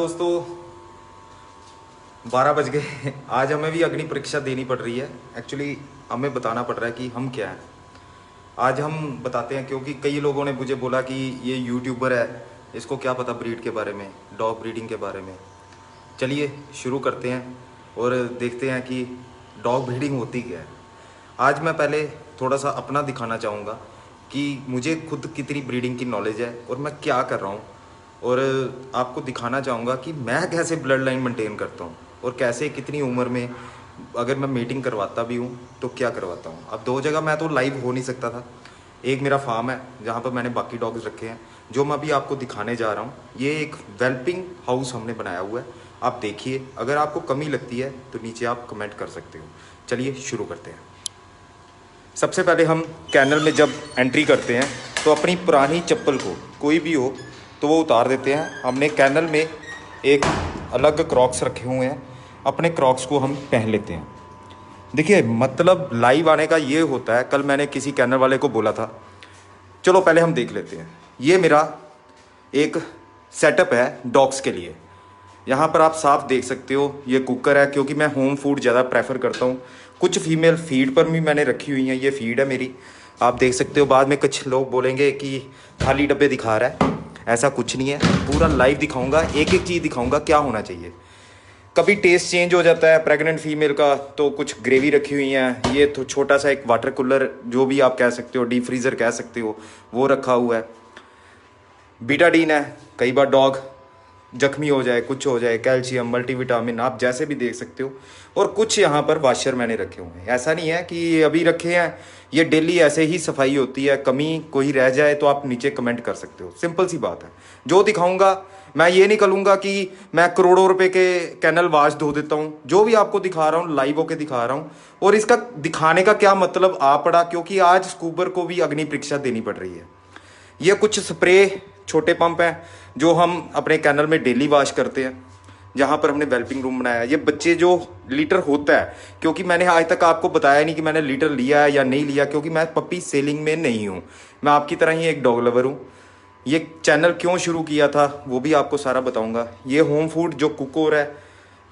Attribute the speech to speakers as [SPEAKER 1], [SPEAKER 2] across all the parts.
[SPEAKER 1] दोस्तों 12 बज गए। आज हमें भी अग्नि परीक्षा देनी पड़ रही है। एक्चुअली हमें बताना पड़ रहा है कि हम क्या हैं। आज हम बताते हैं क्योंकि कई लोगों ने मुझे बोला कि ये यूट्यूबर है, इसको क्या पता ब्रीड के बारे में, डॉग ब्रीडिंग के बारे में। चलिए शुरू करते हैं और देखते हैं कि डॉग ब्रीडिंग होती क्या है। आज मैं पहले थोड़ा सा अपना दिखाना चाहूँगा कि मुझे खुद कितनी ब्रीडिंग की नॉलेज है और मैं क्या कर रहा हूँ, और आपको दिखाना चाहूँगा कि मैं कैसे ब्लड लाइन मेंटेन करता हूँ और कैसे कितनी उम्र में अगर मैं मीटिंग करवाता भी हूँ तो क्या करवाता हूँ। अब दो जगह मैं तो लाइव हो नहीं सकता था। एक मेरा फार्म है जहाँ पर मैंने बाकी डॉग्स रखे हैं, जो मैं अभी आपको दिखाने जा रहा हूँ। ये एक वेल्पिंग हाउस हमने बनाया हुआ है, आप देखिए। अगर आपको कमी लगती है तो नीचे आप कमेंट कर सकते हो। चलिए शुरू करते हैं। सबसे पहले हम कैनल में जब एंट्री करते हैं तो अपनी पुरानी चप्पल को, कोई भी हो, तो वो उतार देते हैं। हमने कैनल में एक अलग क्रॉक्स रखे हुए हैं, अपने क्रॉक्स को हम पहन लेते हैं। देखिए मतलब लाइव आने का ये होता है। कल मैंने किसी कैनल वाले को बोला था, चलो पहले हम देख लेते हैं। ये मेरा एक सेटअप है डॉग्स के लिए। यहाँ पर आप साफ देख सकते हो, ये कुकर है क्योंकि मैं होम फूड ज़्यादा प्रेफर करता हूँ। कुछ फीमेल फीड पर भी मैंने रखी हुई हैं, ये फीड है मेरी, आप देख सकते हो। बाद में कुछ लोग बोलेंगे कि खाली डब्बे दिखा रहा है, ऐसा कुछ नहीं है। पूरा लाइव दिखाऊंगा, एक एक चीज़ दिखाऊंगा क्या होना चाहिए। कभी टेस्ट चेंज हो जाता है प्रेग्नेंट फीमेल का, तो कुछ ग्रेवी रखी हुई है। ये तो छोटा सा एक वाटर कूलर, जो भी आप कह सकते हो, डीप फ्रीज़र कह सकते हो, वो रखा हुआ है। बीटाडीन है, कई बार डॉग जख्मी हो जाए, कुछ हो जाए, कैल्शियम, मल्टीविटामिन, आप जैसे भी देख सकते हो। और कुछ यहाँ पर वाशर मैंने रखे हुए हैं। ऐसा नहीं है कि अभी रखे हैं, ये डेली ऐसे ही सफाई होती है। कमी कोई रह जाए तो आप नीचे कमेंट कर सकते हो, सिंपल सी बात है। जो दिखाऊंगा मैं ये नहीं करूँगा कि मैं करोड़ों रुपए के कैनल वाश धो देता हूँ। जो भी आपको दिखा रहा हूँ लाइव होके दिखा रहा हूँ। और इसका दिखाने का क्या मतलब आ पड़ा, क्योंकि आज स्कूबर को भी अग्नि परीक्षा देनी पड़ रही है। ये कुछ स्प्रे छोटे पंप हैं जो हम अपने कैनल में डेली वॉश करते हैं। जहाँ पर हमने वेल्पिंग रूम बनाया है। ये बच्चे जो लीटर होता है, क्योंकि मैंने आज तक आपको बताया नहीं कि मैंने लीटर लिया है या नहीं लिया, क्योंकि मैं पप्पी सेलिंग में नहीं हूँ। मैं आपकी तरह ही एक डॉग लवर हूँ। ये चैनल क्यों शुरू किया था वो भी आपको सारा बताऊँगा। ये होम फूड जो कुकोर है,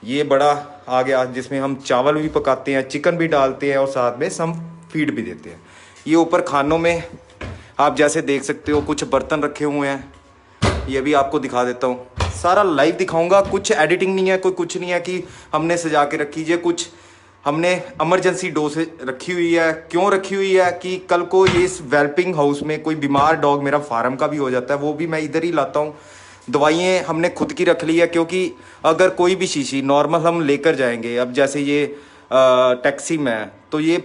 [SPEAKER 1] ये बड़ा आ गया जिसमें हम चावल भी पकाते हैं, चिकन भी डालते हैं और साथ में सम फीड भी देते हैं। ये ऊपर खानों में आप जैसे देख सकते हो कुछ बर्तन रखे हुए हैं, ये भी आपको दिखा देता हूँ। सारा लाइव दिखाऊंगा, कुछ एडिटिंग नहीं है, कोई कुछ नहीं है कि हमने सजा के रखी। ये कुछ हमने इमरजेंसी डोज रखी हुई है। क्यों रखी हुई है कि कल को ये इस वेल्पिंग हाउस में कोई बीमार डॉग मेरा फार्म का भी हो जाता है, वो भी मैं इधर ही लाता हूँ। दवाइयाँ हमने खुद की रख ली है, क्योंकि अगर कोई भी शीशी नॉर्मल हम लेकर जाएंगे, अब जैसे ये टैक्सी में है, तो ये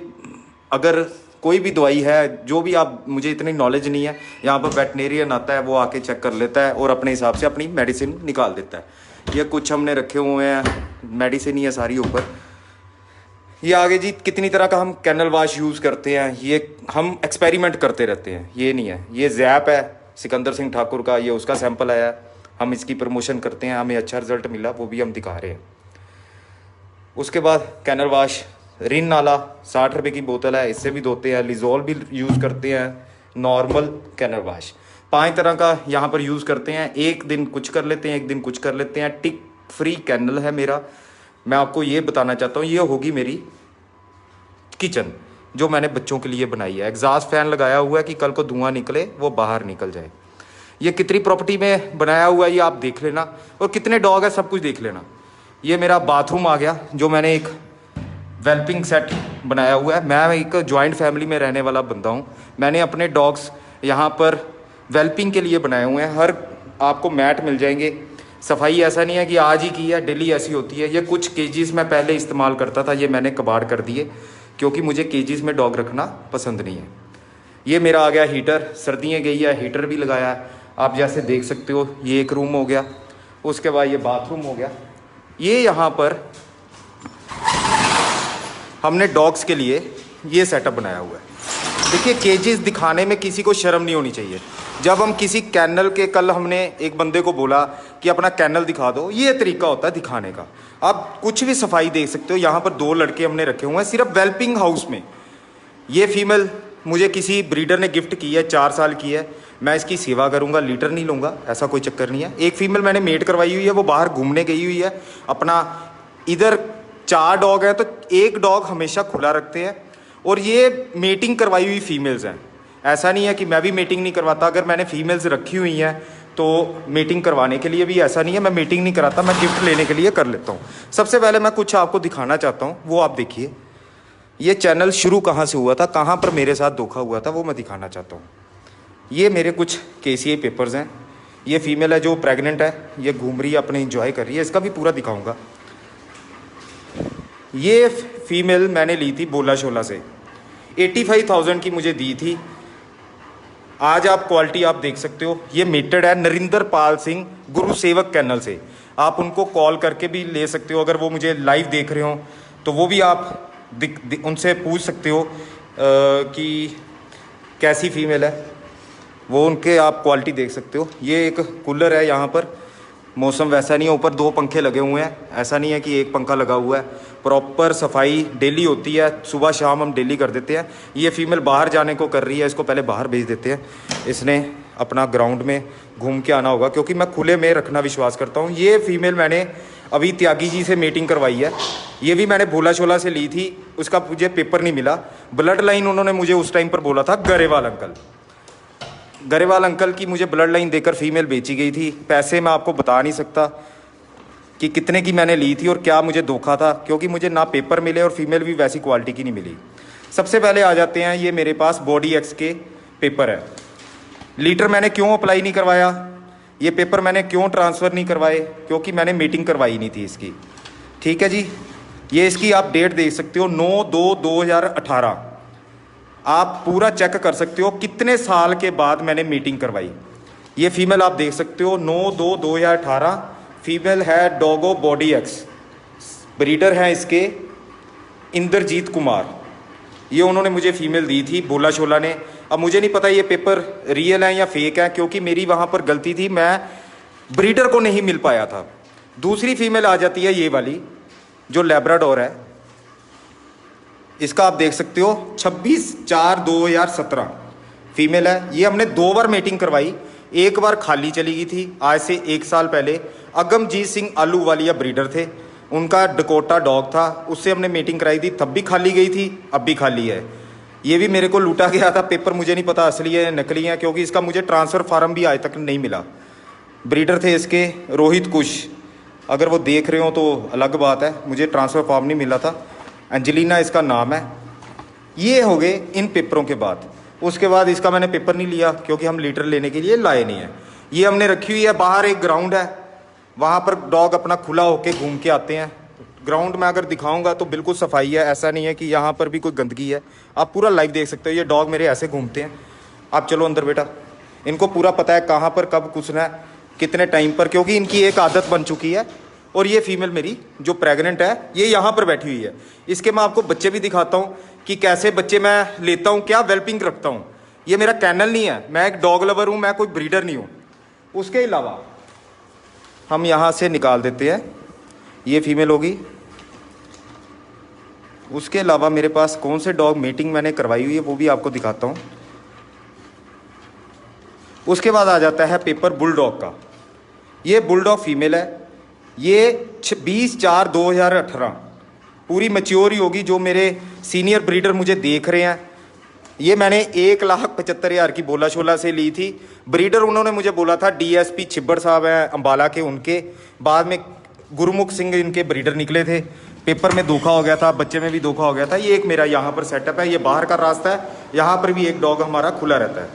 [SPEAKER 1] अगर कोई भी दवाई है, जो भी आप, मुझे इतनी नॉलेज नहीं है, यहाँ पर वेटनेरियन आता है, वो आके चेक कर लेता है और अपने हिसाब से अपनी मेडिसिन निकाल देता है। ये कुछ हमने रखे हुए हैं, मेडिसिन ही है सारी ऊपर। ये आगे जी कितनी तरह का हम कैनल वाश यूज़ करते हैं, ये हम एक्सपेरिमेंट करते रहते हैं। ये नहीं है, ये जैप है सिकंदर सिंह ठाकुर का, ये उसका सैंपल आया है, हम इसकी प्रमोशन करते हैं, हमें अच्छा रिजल्ट मिला, वो भी हम दिखा रहे हैं। उसके बाद कैनल वाश रिन नाला 60 रुपये की बोतल है, इससे भी धोते हैं। लिजोल भी यूज़ करते हैं। नॉर्मल कैनल वाश 5 तरह का यहाँ पर यूज़ करते हैं। एक दिन कुछ कर लेते हैं, एक दिन कुछ कर लेते हैं। टिक फ्री कैनल है मेरा। मैं आपको ये बताना चाहता हूँ, ये होगी मेरी किचन जो मैंने बच्चों के लिए बनाई है। एग्जॉस्ट फैन लगाया हुआ है कि कल को धुआं निकले वो बाहर निकल जाए। ये कितनी प्रॉपर्टी में बनाया हुआ है ये आप देख लेना, और कितने डॉग है सब कुछ देख लेना। ये मेरा बाथरूम आ गया, जो मैंने एक वेल्पिंग सेट बनाया हुआ है। मैं एक जॉइंट फैमिली में रहने वाला बंदा हूँ। मैंने अपने डॉग्स यहाँ पर वेल्पिंग के लिए बनाए हुए हैं। हर आपको मैट मिल जाएंगे। सफाई ऐसा नहीं है कि आज ही की है, डेली ऐसी होती है। ये कुछ केजीज मैं पहले इस्तेमाल करता था, ये मैंने कबाड़ कर दिए क्योंकि मुझे केजीज में डॉग रखना पसंद नहीं है। ये मेरा आ गया हीटर, सर्दियाँ गई है, हीटर भी लगाया है, आप जैसे देख सकते हो। ये एक रूम हो गया, उसके बाद ये बाथरूम हो गया। ये यहाँ पर हमने डॉग्स के लिए ये सेटअप बनाया हुआ है। देखिए केजेस दिखाने में किसी को शर्म नहीं होनी चाहिए। जब हम किसी कैनल के, कल हमने एक बंदे को बोला कि अपना कैनल दिखा दो, ये तरीका होता है दिखाने का। आप कुछ भी सफाई देख सकते हो। यहाँ पर 2 लड़के हमने रखे हुए हैं सिर्फ वेल्पिंग हाउस में। ये फीमेल मुझे किसी ब्रीडर ने गिफ्ट की है, 4 साल की है। मैं इसकी सेवा करूंगा, लीटर नहीं लूँगा, ऐसा कोई चक्कर नहीं है। एक फीमेल मैंने मेट करवाई हुई है, वो बाहर घूमने गई हुई है अपना। इधर 4 डॉग हैं तो एक डॉग हमेशा खुला रखते हैं, और ये मेटिंग करवाई हुई फीमेल्स हैं। ऐसा नहीं है कि मैं भी मीटिंग नहीं करवाता। अगर मैंने फीमेल्स रखी हुई हैं तो मीटिंग करवाने के लिए भी ऐसा नहीं है मैं मीटिंग नहीं कराता, मैं गिफ्ट लेने के लिए कर लेता हूँ। सबसे पहले मैं कुछ आपको दिखाना चाहता हूँ, वो आप देखिए। ये चैनल शुरू कहाँ से हुआ था, कहाँ पर मेरे साथ धोखा हुआ था, वो मैं दिखाना चाहता हूँ। ये मेरे कुछ KCI पेपर्स हैं। ये फीमेल है जो प्रेग्नेंट है, ये घूम रही है, अपने इंजॉय कर रही है, इसका भी पूरा दिखाऊँगा। ये फीमेल मैंने ली थी बोला शोला से, 85,000 की मुझे दी थी। आज आप क्वालिटी आप देख सकते हो, ये मीटेड है नरिंदर पाल सिंह गुरु सेवक कैनल से। आप उनको कॉल करके भी ले सकते हो, अगर वो मुझे लाइव देख रहे हो तो वो भी आप उनसे पूछ सकते हो कि कैसी फीमेल है, वो उनके आप क्वालिटी देख सकते हो। ये एक कूलर है, यहाँ पर मौसम वैसा नहीं है, ऊपर 2 पंखे लगे हुए हैं, ऐसा नहीं है कि एक पंखा लगा हुआ है। प्रॉपर सफाई डेली होती है, सुबह शाम हम डेली कर देते हैं। ये फीमेल बाहर जाने को कर रही है, इसको पहले बाहर भेज देते हैं। इसने अपना ग्राउंड में घूम के आना होगा, क्योंकि मैं खुले में रखना विश्वास करता हूँ। ये फीमेल मैंने अभी त्यागी जी से मीटिंग करवाई है, ये भी मैंने भोला शोला से ली थी, उसका मुझे पेपर नहीं मिला। ब्लड लाइन उन्होंने मुझे उस टाइम पर बोला था गरेवाल अंकल की मुझे ब्लड लाइन देकर फीमेल बेची गई थी। पैसे मैं आपको बता नहीं सकता कि कितने की मैंने ली थी और क्या मुझे धोखा था, क्योंकि मुझे ना पेपर मिले और फीमेल भी वैसी क्वालिटी की नहीं मिली। सबसे पहले आ जाते हैं, ये मेरे पास बॉडी एक्स के पेपर है। लीटर मैंने क्यों अप्लाई नहीं करवाया, ये पेपर मैंने क्यों ट्रांसफ़र नहीं करवाए, क्योंकि मैंने मीटिंग करवाई नहीं थी इसकी। ठीक है जी, ये इसकी आप डेट देख सकते हो 9/2/2018। आप पूरा चेक कर सकते हो कितने साल के बाद मैंने मीटिंग करवाई। ये फीमेल आप देख सकते हो 9/2/2018, फीमेल है डॉगो बॉडी एक्स, ब्रीडर हैं इसके इंद्रजीत कुमार। ये उन्होंने मुझे फीमेल दी थी बोला शोला ने। अब मुझे नहीं पता ये पेपर रियल है या फेक है, क्योंकि मेरी वहाँ पर गलती थी, मैं ब्रीडर को नहीं मिल पाया था। दूसरी फीमेल आ जाती है ये वाली जो लैब्राडोर है, इसका आप देख सकते हो 26/4/2017 फीमेल है। ये हमने 2 बार मीटिंग करवाई, एक बार खाली चली गई थी आज से 1 साल पहले। अगमजीत सिंह आलूवालिया ब्रीडर थे, उनका डकोटा डॉग था, उससे हमने मीटिंग कराई थी, तब भी खाली गई थी, अब भी खाली है। ये भी मेरे को लूटा गया था, पेपर मुझे नहीं पता असली है नकली है, क्योंकि इसका मुझे ट्रांसफ़र फार्म भी आज तक नहीं मिला। ब्रीडर थे इसके रोहित कुश, अगर वो देख रहे हो तो अलग बात है, मुझे ट्रांसफ़र फॉर्म नहीं मिला था। एंजेलिना इसका नाम है। ये हो गए इन पेपरों के बाद। उसके बाद इसका मैंने पेपर नहीं लिया, क्योंकि हम लीटर लेने के लिए लाए नहीं है। ये हमने रखी हुई है, बाहर एक ग्राउंड है, वहाँ पर डॉग अपना खुला होके घूम के आते हैं। ग्राउंड में अगर दिखाऊंगा तो बिल्कुल सफाई है, ऐसा नहीं है कि यहाँ पर भी कोई गंदगी है। आप पूरा लाइव देख सकते हो, ये डॉग मेरे ऐसे घूमते हैं। आप चलो अंदर बेटा, इनको पूरा पता है कहाँ पर कब घुसना है, कितने टाइम पर, क्योंकि इनकी एक आदत बन चुकी है। और ये फीमेल मेरी जो प्रेग्नेंट है, ये यहाँ पर बैठी हुई है। इसके मैं आपको बच्चे भी दिखाता हूँ कि कैसे बच्चे मैं लेता हूँ, क्या वेल्पिंग रखता हूँ। ये मेरा कैनल नहीं है, मैं एक डॉग लवर हूँ, मैं कोई ब्रीडर नहीं हूँ। उसके अलावा हम यहाँ से निकाल देते हैं, ये फीमेल होगी। उसके अलावा मेरे पास कौन से डॉग मीटिंग मैंने करवाई हुई है वो भी आपको दिखाता हूँ। उसके बाद आ जाता है पेपर बुलडॉग का। ये बुलडॉग फीमेल है, ये 20/4/2018 पूरी मैच्योर ही होगी। जो मेरे सीनियर ब्रीडर मुझे देख रहे हैं, ये मैंने 1,75,000 की बोला शोला से ली थी। ब्रीडर उन्होंने मुझे बोला था DSP छिब्बर साहब हैं अम्बाला के, उनके बाद में गुरमुख सिंह इनके ब्रीडर निकले थे। पेपर में धोखा हो गया था, बच्चे में भी धोखा हो गया था। ये एक मेरा यहाँ पर सेटअप है, ये बाहर का रास्ता है, यहाँ पर भी एक डॉग हमारा खुला रहता है,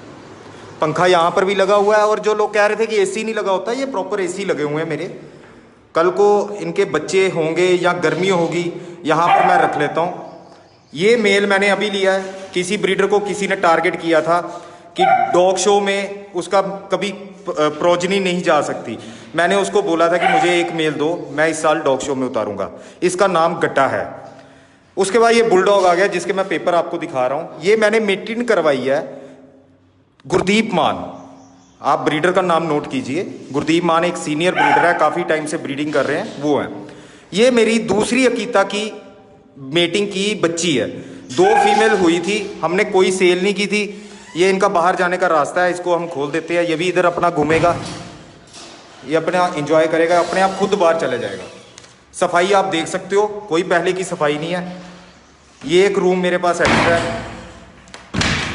[SPEAKER 1] पंखा यहाँ पर भी लगा हुआ है। और जो लोग कह रहे थे कि AC नहीं लगा होता, ये प्रॉपर AC लगे हुए हैं मेरे। कल को इनके बच्चे होंगे या गर्मी होगी, यहाँ पर मैं रख लेता हूँ। ये मेल मैंने अभी लिया है, किसी ब्रीडर को किसी ने टारगेट किया था कि डॉग शो में उसका कभी प्रोजनी नहीं जा सकती। मैंने उसको बोला था कि मुझे एक मेल दो, मैं इस साल डॉग शो में उतारूंगा। इसका नाम गट्टा है। उसके बाद ये बुलडॉग आ गया, जिसके मैं पेपर आपको दिखा रहा हूँ। ये मैंने मीटिंग करवाई है गुरदीप मान, आप ब्रीडर का नाम नोट कीजिए। गुरदीप मान एक सीनियर ब्रीडर है, काफ़ी टाइम से ब्रीडिंग कर रहे हैं, वो हैं। ये मेरी दूसरी अकीता की मीटिंग की बच्ची है। 2 फीमेल हुई थी, हमने कोई सेल नहीं की थी। ये इनका बाहर जाने का रास्ता है, इसको हम खोल देते हैं। ये भी इधर अपना घूमेगा, ये अपना एंजॉय करेगा, अपने आप खुद बाहर चले जाएगा। सफाई आप देख सकते हो, कोई पहले की सफाई नहीं है। ये एक रूम मेरे पास एक्स्ट्रा है,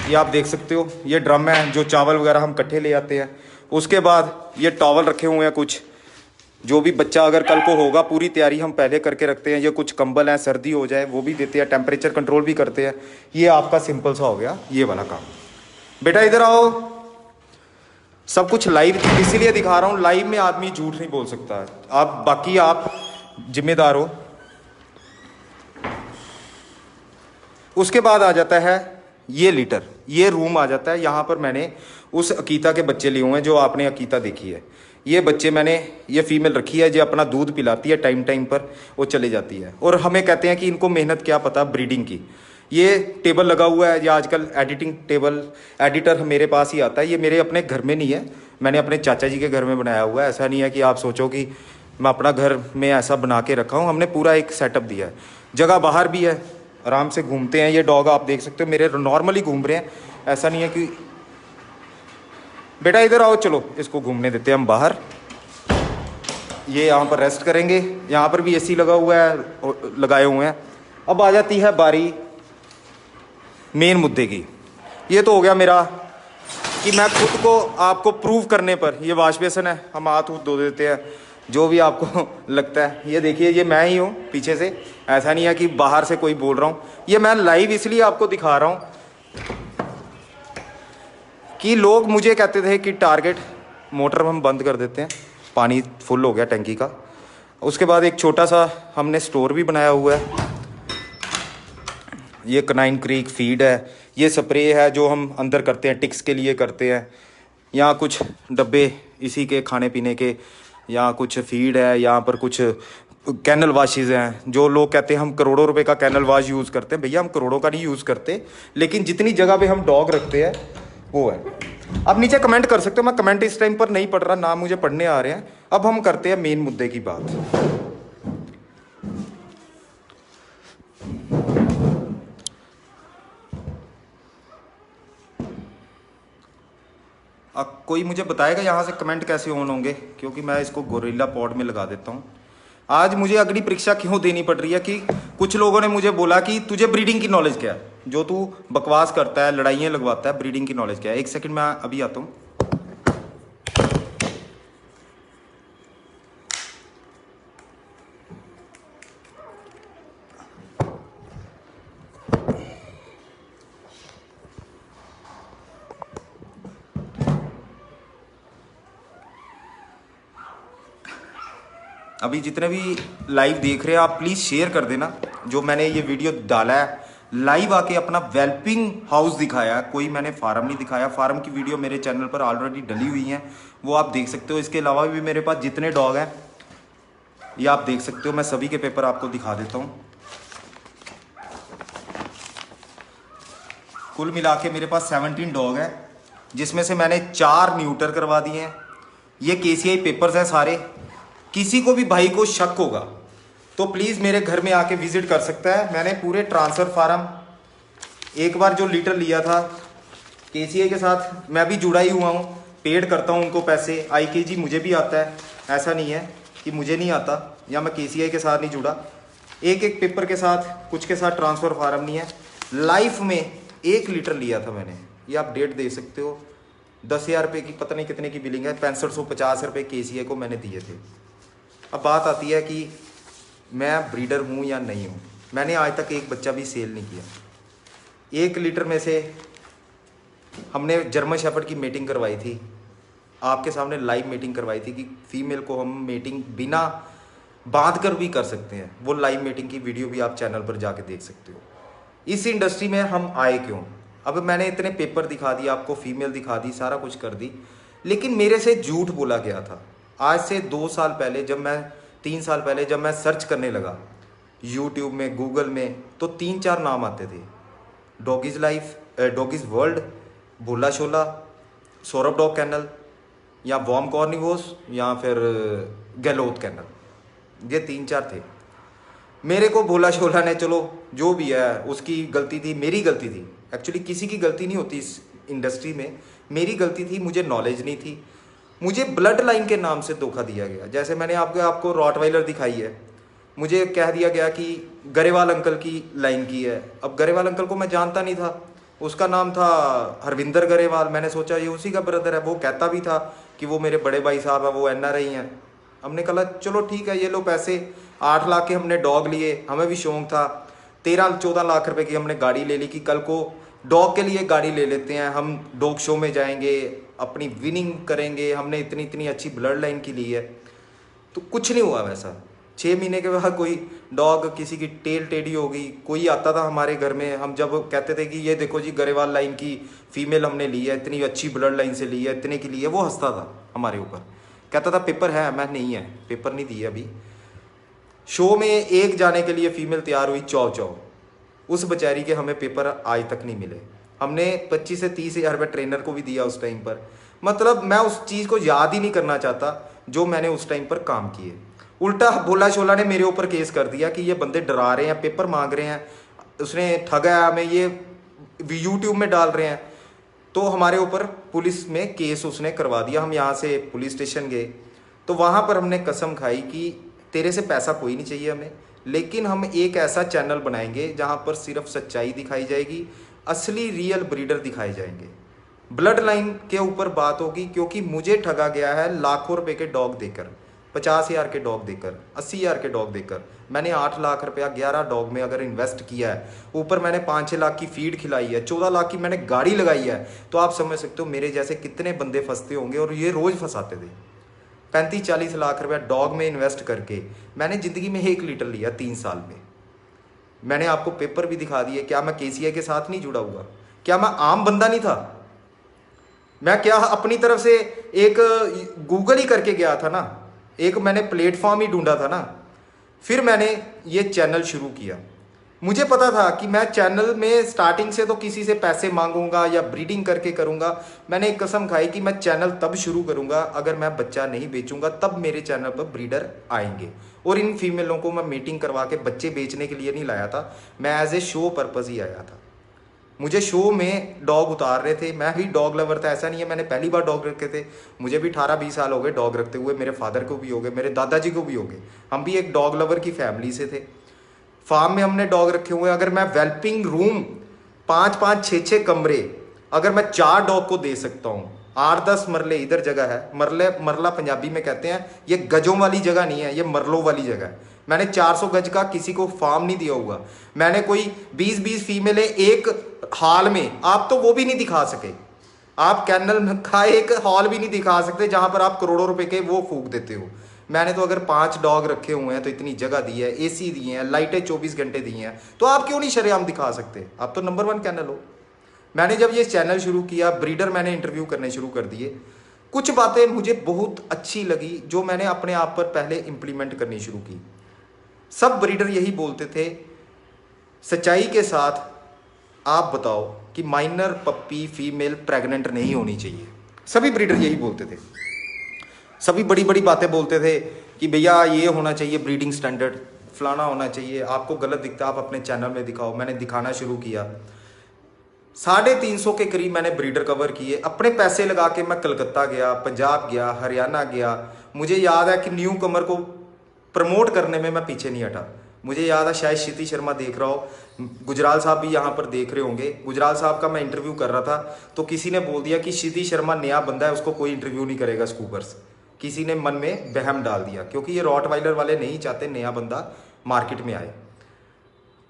[SPEAKER 1] ये आप देख सकते हो। ये ड्रम है जो चावल वगैरह हम इकट्ठे ले आते हैं। उसके बाद ये टॉवल रखे हुए हैं, कुछ जो भी बच्चा अगर कल को होगा, पूरी तैयारी हम पहले करके रखते हैं। ये कुछ कंबल हैं, सर्दी हो जाए वो भी देते हैं, टेम्परेचर कंट्रोल भी करते हैं। ये आपका सिंपल सा हो गया ये वाला काम। बेटा इधर आओ, सब कुछ लाइव इसीलिए दिखा रहा हूँ, लाइव में आदमी झूठ नहीं बोल सकता है। आप बाकी आप जिम्मेदार हो। उसके बाद आ जाता है ये लीटर, ये रूम आ जाता है। यहाँ पर मैंने उस अकीता के बच्चे लिए हुए हैं जो आपने अकीता देखी है। ये बच्चे मैंने, ये फीमेल रखी है जो अपना दूध पिलाती है टाइम टाइम पर, वो चले जाती है। और हमें कहते हैं कि इनको मेहनत क्या पता ब्रीडिंग की। ये टेबल लगा हुआ है, या आजकल एडिटिंग टेबल एडिटर मेरे पास ही आता है। ये मेरे अपने घर में नहीं है, मैंने अपने चाचा जी के घर में बनाया हुआ है। ऐसा नहीं है कि आप सोचो कि मैं अपना घर में ऐसा बना के रखा हूँ, हमने पूरा एक सेटअप दिया है। जगह बाहर भी है, आराम से घूमते हैं। ये डॉग आप देख सकते हो मेरे नॉर्मली घूम रहे हैं, ऐसा नहीं है कि। बेटा इधर आओ, चलो इसको घूमने देते हैं हम बाहर। ये यहाँ पर रेस्ट करेंगे, यहाँ पर भी एसी लगा हुआ है, लगाए हुए हैं। अब आ जाती है बारी मेन मुद्दे की। ये तो हो गया मेरा कि मैं खुद को आपको प्रूव करने पर, ये वॉश बेसन है, हम हाथ उथ धो देते हैं जो भी आपको लगता है। ये देखिए, ये मैं ही हूँ पीछे से, ऐसा नहीं है कि बाहर से कोई बोल रहा हूँ। ये मैं लाइव इसलिए आपको दिखा रहा हूँ कि लोग मुझे कहते थे कि टारगेट मोटर हम बंद कर देते हैं, पानी फुल हो गया टंकी का। उसके बाद एक छोटा सा हमने स्टोर भी बनाया हुआ है। ये कनाइन क्रीक फीड है, ये स्प्रे है जो हम अंदर करते हैं, टिक्स के लिए करते हैं। यहाँ कुछ डब्बे इसी के खाने पीने के, यहाँ कुछ फीड है, यहाँ पर कुछ कैनल वाशेज़ हैं। जो लोग कहते हैं हम करोड़ों रुपए का कैनल वाश यूज़ करते हैं, भैया हम करोड़ों का नहीं यूज़ करते, लेकिन जितनी जगह पे हम डॉग रखते हैं वो है। अब नीचे कमेंट कर सकते हो, मैं कमेंट इस टाइम पर नहीं पढ़ रहा ना, मुझे पढ़ने आ रहे हैं। अब हम करते हैं मेन मुद्दे की बात। अब कोई मुझे बताएगा यहाँ से कमेंट कैसे ऑन होंगे, क्योंकि मैं इसको गोरिल्ला पॉड में लगा देता हूँ। आज मुझे अग्नि परीक्षा क्यों देनी पड़ रही है कि कुछ लोगों ने मुझे बोला कि तुझे ब्रीडिंग की नॉलेज क्या है, जो तू बकवास करता है, लड़ाइयाँ लगवाता है, ब्रीडिंग की नॉलेज क्या है। एक सेकंड मैं अभी आता हूँ। अभी जितने भी लाइव देख रहे हैं आप प्लीज़ शेयर कर देना। जो मैंने ये वीडियो डाला है, लाइव आके अपना वेल्पिंग हाउस दिखाया, कोई मैंने फार्म नहीं दिखाया। फार्म की वीडियो मेरे चैनल पर ऑलरेडी डली हुई हैं, वो आप देख सकते हो। इसके अलावा भी मेरे पास जितने डॉग हैं ये आप देख सकते हो, मैं सभी के पेपर आपको दिखा देता हूँ। कुल मिला के मेरे पास 17 डॉग हैं, जिसमें से मैंने 4 न्यूटर करवा दिए हैं। ये केसीआई पेपर्स हैं सारे। किसी को भी भाई को शक होगा तो प्लीज़ मेरे घर में आके विजिट कर सकता है। मैंने पूरे ट्रांसफ़र फार्म, एक बार जो लीटर लिया था केसीआई के साथ, मैं भी जुड़ा ही हुआ हूँ, पेड करता हूँ उनको पैसे। आईकेजी मुझे भी आता है, ऐसा नहीं है कि मुझे नहीं आता, या मैं केसीआई के साथ नहीं जुड़ा। एक एक पेपर के साथ, कुछ के साथ ट्रांसफ़र फार्म नहीं है। लाइफ में 1 लीटर लिया था मैंने, ये आप डेट दे सकते हो। 10,000 रुपये की पता नहीं कितने की बिलिंग है, 6550 रुपये केसीआई को मैंने दिए थे। अब बात आती है कि मैं ब्रीडर हूँ या नहीं हूँ। मैंने आज तक एक बच्चा भी सेल नहीं किया। 1 लीटर में से हमने जर्मन शेफर्ड की मीटिंग करवाई थी, आपके सामने लाइव मीटिंग करवाई थी कि फीमेल को हम मीटिंग बिना बांध कर भी कर सकते हैं। वो लाइव मीटिंग की वीडियो भी आप चैनल पर जाके देख सकते हो। इस इंडस्ट्री में हम आए क्यों? अब मैंने इतने पेपर दिखा दिए आपको, फीमेल दिखा दी, सारा कुछ कर दी, लेकिन मेरे से झूठ बोला गया था। आज से 2 साल पहले, जब मैं 3 साल पहले जब मैं सर्च करने लगा यूट्यूब में, गूगल में, तो 3-4 नाम आते थे। डॉगीज़ लाइफ, डॉगीज़ वर्ल्ड, भोला शोला, सौरभ डॉग कैनल, या वॉर्म कॉर्निवोस, या फिर गहलोत कैनल। ये 3-4 थे। मेरे को भोला शोला ने, चलो जो भी है उसकी गलती थी, मेरी गलती थी। एक्चुअली किसी की गलती नहीं होती इस इंडस्ट्री में मेरी गलती थी, मुझे नॉलेज नहीं थी। मुझे ब्लड लाइन के नाम से धोखा दिया गया। जैसे मैंने आपको रॉटवाइलर दिखाई है, मुझे कह दिया गया कि गरेवाल अंकल की लाइन की है। अब गरेवाल अंकल को मैं जानता नहीं था, उसका नाम था हरविंदर गरेवाल। मैंने सोचा ये उसी का ब्रदर है। वो कहता भी था कि वो मेरे बड़े भाई साहब है, वो NRI हैं। हमने कहा चलो ठीक है, ये लो पैसे। 8 लाख के हमने डॉग लिए, हमें भी शौक था। 13-14 लाख रुपए की हमने गाड़ी ले ली कि कल को डॉग के लिए गाड़ी ले लेते हैं, हम डॉग शो में जाएंगे, अपनी विनिंग करेंगे। हमने इतनी इतनी अच्छी ब्लड लाइन की ली है। तो कुछ नहीं हुआ वैसा। 6 महीने के बाद कोई डॉग किसी की टेल टेढ़ी हो गई, कोई आता था हमारे घर में, हम जब कहते थे कि ये देखो जी गरेवाल लाइन की फीमेल हमने ली है, इतनी अच्छी ब्लड लाइन से ली है, इतने की ली है, वो हंसता था हमारे ऊपर, कहता था पेपर है। मैं नहीं है, पेपर नहीं दिए अभी। शो में एक जाने के लिए फीमेल तैयार हुई चौ चौ, उस बेचारी के हमें पेपर आज तक नहीं मिले। हमने 25 से 30 हज़ार रुपये ट्रेनर को भी दिया उस टाइम पर। मतलब मैं उस चीज़ को याद ही नहीं करना चाहता जो मैंने उस टाइम पर काम किए। उल्टा भोला शोला ने मेरे ऊपर केस कर दिया कि ये बंदे डरा रहे हैं, पेपर मांग रहे हैं, उसने ठगा है हमें, ये यूट्यूब में डाल रहे हैं। तो हमारे ऊपर पुलिस में केस उसने करवा दिया। हम यहाँ से पुलिस स्टेशन गए, तो वहाँ पर हमने कसम खाई कि तेरे से पैसा कोई नहीं चाहिए हमें, लेकिन हम एक ऐसा चैनल बनाएंगे जहाँ पर सिर्फ सच्चाई दिखाई जाएगी, असली रियल ब्रीडर दिखाए जाएंगे, ब्लड लाइन के ऊपर बात होगी। क्योंकि मुझे ठगा गया है लाखों रुपए के डॉग देकर, 50 हज़ार के डॉग देकर, 80 हज़ार के डॉग देकर। मैंने 8 लाख रुपया 11 डॉग में अगर इन्वेस्ट किया है, ऊपर मैंने 5-6 लाख की फीड खिलाई है, 14 लाख की मैंने गाड़ी लगाई है, तो आप समझ सकते हो मेरे जैसे कितने बंदे फंसते होंगे। और ये रोज़ फंसाते थे। 35-40 लाख रुपया डॉग में इन्वेस्ट करके मैंने ज़िंदगी में 1 लीटर लिया 3 साल में। मैंने आपको पेपर भी दिखा दिए। क्या मैं KCI के साथ नहीं जुड़ा हुआ? क्या मैं आम बंदा नहीं था? मैं क्या अपनी तरफ से एक गूगल ही करके गया था ना, एक मैंने प्लेटफॉर्म ही ढूंढा था ना। फिर मैंने ये चैनल शुरू किया। मुझे पता था कि मैं चैनल में स्टार्टिंग से तो किसी से पैसे मांगूंगा या ब्रीडिंग करके करूंगा। मैंने एक कसम खाई कि मैं चैनल तब शुरू करूंगा अगर मैं बच्चा नहीं बेचूंगा, तब मेरे चैनल पर ब्रीडर आएंगे। और इन फीमेलों को मैं मीटिंग करवा के बच्चे बेचने के लिए नहीं लाया था, मैं एज ए शो पर्पज़ ही आया था। मुझे शो में डॉग उतार रहे थे, मैं भी डॉग लवर था। ऐसा नहीं है मैंने पहली बार डॉग रखे थे, मुझे भी 18-20 साल हो गए डॉग रखते हुए, मेरे फादर को भी हो गए, मेरे दादाजी को भी हो गए। हम भी एक डॉग लवर की फैमिली से थे। फार्म में हमने डॉग रखे हुए। अगर मैं वेल्पिंग रूम 5-5, 6-6 कमरे अगर मैं 4 डॉग को दे सकता हूँ, 8-10 मरले इधर जगह है, मरला पंजाबी में कहते हैं, ये गजों वाली जगह नहीं है, ये मरलों वाली जगह है। मैंने 400 गज का किसी को फार्म नहीं दिया हुआ। मैंने कोई 20-20 फीमेलें एक हॉल में, आप तो वो भी नहीं दिखा सके, आप कैनल का एक हॉल भी नहीं दिखा सकते जहां पर आप करोड़ों रुपए के वो फूक देते हो। मैंने तो अगर 5 डॉग रखे हुए हैं तो इतनी जगह दी है, AC दिए हैं, लाइटें 24 घंटे दी हैं, तो आप क्यों नहीं शरेआम दिखा सकते? आप तो नंबर 1 कैनल हो। मैंने जब ये चैनल शुरू किया, ब्रीडर मैंने इंटरव्यू करने शुरू कर दिए। कुछ बातें मुझे बहुत अच्छी लगी जो मैंने अपने आप पर पहले इंप्लीमेंट करनी शुरू की। सब ब्रीडर यही बोलते थे, सच्चाई के साथ आप बताओ कि माइनर पप्पी फीमेल प्रेग्नेंट नहीं होनी चाहिए। सभी ब्रीडर यही बोलते थे। सभी बड़ी बड़ी बातें बोलते थे कि भैया ये होना चाहिए ब्रीडिंग स्टैंडर्ड, फलाना होना चाहिए, आपको गलत दिखता आप अपने चैनल में दिखाओ। मैंने दिखाना शुरू किया। 350 के करीब मैंने ब्रीडर कवर किए। अपने पैसे लगा के मैं कलकत्ता गया, पंजाब गया, हरियाणा गया। मुझे याद है कि न्यू कमर को प्रमोट करने में मैं पीछे नहीं हटा। मुझे याद है, शायद क्षिति शर्मा देख रहा हो, गुजराल साहब भी यहाँ पर देख रहे होंगे। गुजराल साहब का मैं इंटरव्यू कर रहा था तो किसी ने बोल दिया कि क्षिति शर्मा नया बंदा है, उसको कोई इंटरव्यू नहीं करेगा स्कूपर्स। किसी ने मन में बहम डाल दिया क्योंकि ये रॉटवाइलर वाले नहीं चाहते नया बंदा मार्केट में आए।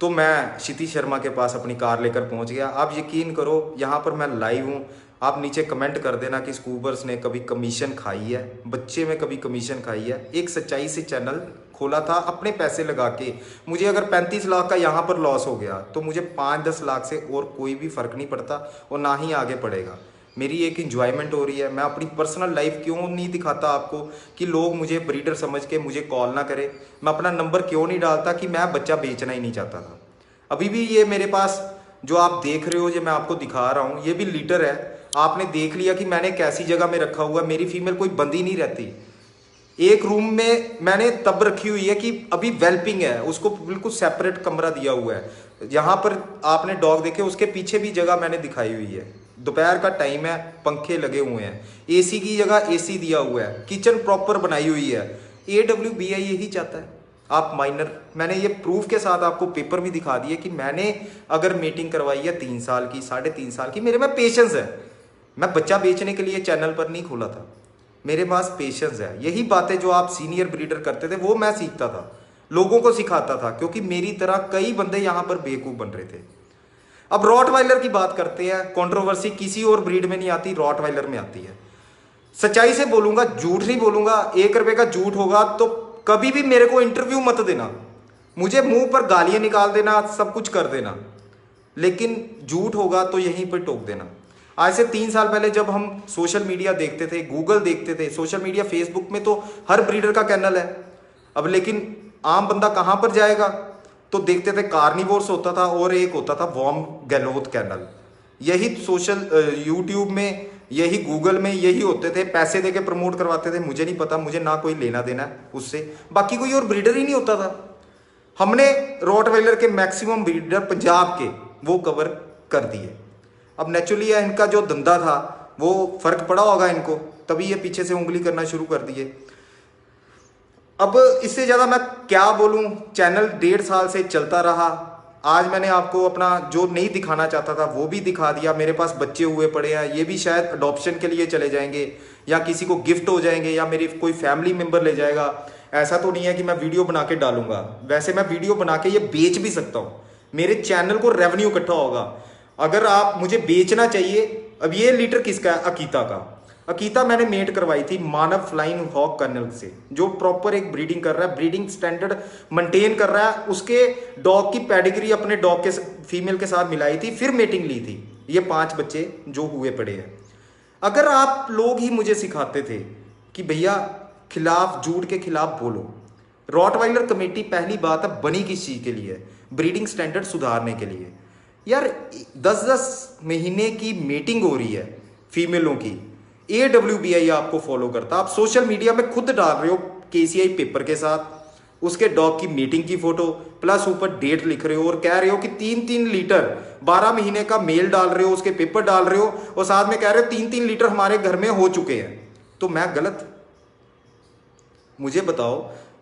[SPEAKER 1] तो मैं क्षिति शर्मा के पास अपनी कार लेकर पहुंच गया। आप यकीन करो, यहाँ पर मैं लाइव हूँ। आप नीचे कमेंट कर देना कि स्कूबर्स ने कभी कमीशन खाई है, बच्चे में कभी कमीशन खाई है। एक सच्चाई से चैनल खोला था अपने पैसे लगा के। मुझे अगर 35 लाख का यहाँ पर लॉस हो गया तो मुझे 5-10 लाख से और कोई भी फर्क नहीं पड़ता और ना ही आगे पड़ेगा। मेरी एक इंजॉयमेंट हो रही है। मैं अपनी पर्सनल लाइफ क्यों नहीं दिखाता आपको कि लोग मुझे ब्रीडर समझ के मुझे कॉल ना करें? मैं अपना नंबर क्यों नहीं डालता कि मैं बच्चा बेचना ही नहीं चाहता था। अभी भी ये मेरे पास जो आप देख रहे हो, जो मैं आपको दिखा रहा हूँ, ये भी लीटर है। आपने देख लिया कि मैंने कैसी जगह में रखा हुआ। मेरी फीमेल कोई बंदी नहीं रहती। एक रूम में मैंने तब रखी हुई है कि अभी वेल्पिंग है, उसको बिल्कुल सेपरेट कमरा दिया हुआ है। यहाँ पर आपने डॉग देखे, उसके पीछे भी जगह मैंने दिखाई हुई है। दोपहर का टाइम है, पंखे लगे हुए हैं, एसी की जगह एसी दिया हुआ है, किचन प्रॉपर बनाई हुई है। AWBI यही चाहता है। आप माइनर, मैंने ये प्रूफ के साथ आपको पेपर भी दिखा दिए कि मैंने अगर मीटिंग करवाई है 3 साल की, 3.5 साल की, मेरे में पेशेंस है। मैं बच्चा बेचने के लिए चैनल पर नहीं खोला था, मेरे पास पेशेंस है। यही बातें जो आप सीनियर ब्रीडर करते थे वो मैं सीखता था, लोगों को सिखाता था, क्योंकि मेरी तरह कई बंदे यहां पर बेवकूफ बन रहे थे। अब रॉटवाइलर की बात करते हैं। कंट्रोवर्सी किसी और ब्रीड में नहीं आती, रॉटवाइलर में आती है। सच्चाई से बोलूंगा, झूठ नहीं बोलूंगा। 1 रुपए का झूठ होगा तो कभी भी मेरे को इंटरव्यू मत देना, मुझे मुंह पर गालियां निकाल देना, सब कुछ कर देना, लेकिन झूठ होगा तो यहीं पर टोक देना। आज से 3 साल पहले जब हम सोशल मीडिया देखते थे, गूगल देखते थे, सोशल मीडिया फेसबुक में तो हर ब्रीडर का चैनल है। अब लेकिन आम बंदा कहां पर जाएगा? तो देखते थे कार्निवोर्स होता था और एक होता था वॉर्म गैलोथ कैनल। यही सोशल यूट्यूब में, यही गूगल में यही होते थे, पैसे देके प्रमोट करवाते थे। मुझे नहीं पता, मुझे ना कोई लेना देना उससे, बाकी कोई और ब्रीडर ही नहीं होता था। हमने रॉटवाइलर के मैक्सिमम ब्रीडर पंजाब के वो कवर कर दिए। अब नेचुरली इनका जो धंधा था वो फर्क पड़ा होगा इनको, तभी ये पीछे से उंगली करना शुरू कर दिए। अब इससे ज्यादा मैं क्या बोलूं, चैनल 1.5 साल से चलता रहा। आज मैंने आपको अपना जो नहीं दिखाना चाहता था वो भी दिखा दिया। मेरे पास बच्चे हुए पड़े हैं, ये भी शायद अडॉप्शन के लिए चले जाएंगे या किसी को गिफ्ट हो जाएंगे या मेरी कोई फैमिली मेंबर ले जाएगा। ऐसा तो नहीं है कि मैं वीडियो बना के डालूंगा, वैसे मैं वीडियो बना के ये बेच भी सकता हूं, मेरे चैनल को रेवेन्यू इकट्ठा होगा। अगर आप मुझे बेचना चाहिए, अब ये लीटर किसका है? अकीता का। अकीता मैंने मेट करवाई थी मानव फ्लाइंग हॉक कर्नल से, जो प्रॉपर एक ब्रीडिंग कर रहा है, ब्रीडिंग स्टैंडर्ड मेंटेन कर रहा है। उसके डॉग की पेडिग्री अपने डॉग के फीमेल के साथ मिलाई थी, फिर मेटिंग ली थी। ये 5 बच्चे जो हुए पड़े हैं। अगर आप लोग ही मुझे सिखाते थे कि भैया खिलाफ, झूठ के खिलाफ बोलो। रॉटवाइलर कमेटी पहली बात है बनी किस चीज के लिए? ब्रीडिंग स्टैंडर्ड सुधारने के लिए। यार 10-10 महीने की मीटिंग हो रही है फीमेलों की, AWBI आपको फॉलो करता। आप सोशल मीडिया में खुद डाल रहे हो KCI पेपर के साथ, उसके डॉग की मीटिंग की फोटो, प्लस ऊपर डेट लिख रहे हो और कह रहे हो कि 3-3 लीटर 12 महीने का मेल डाल रहे हो, उसके पेपर डाल रहे हो और साथ में कह रहे हो 3-3 लीटर हमारे घर में हो चुके हैं। तो मैं गलत? मुझे बताओ,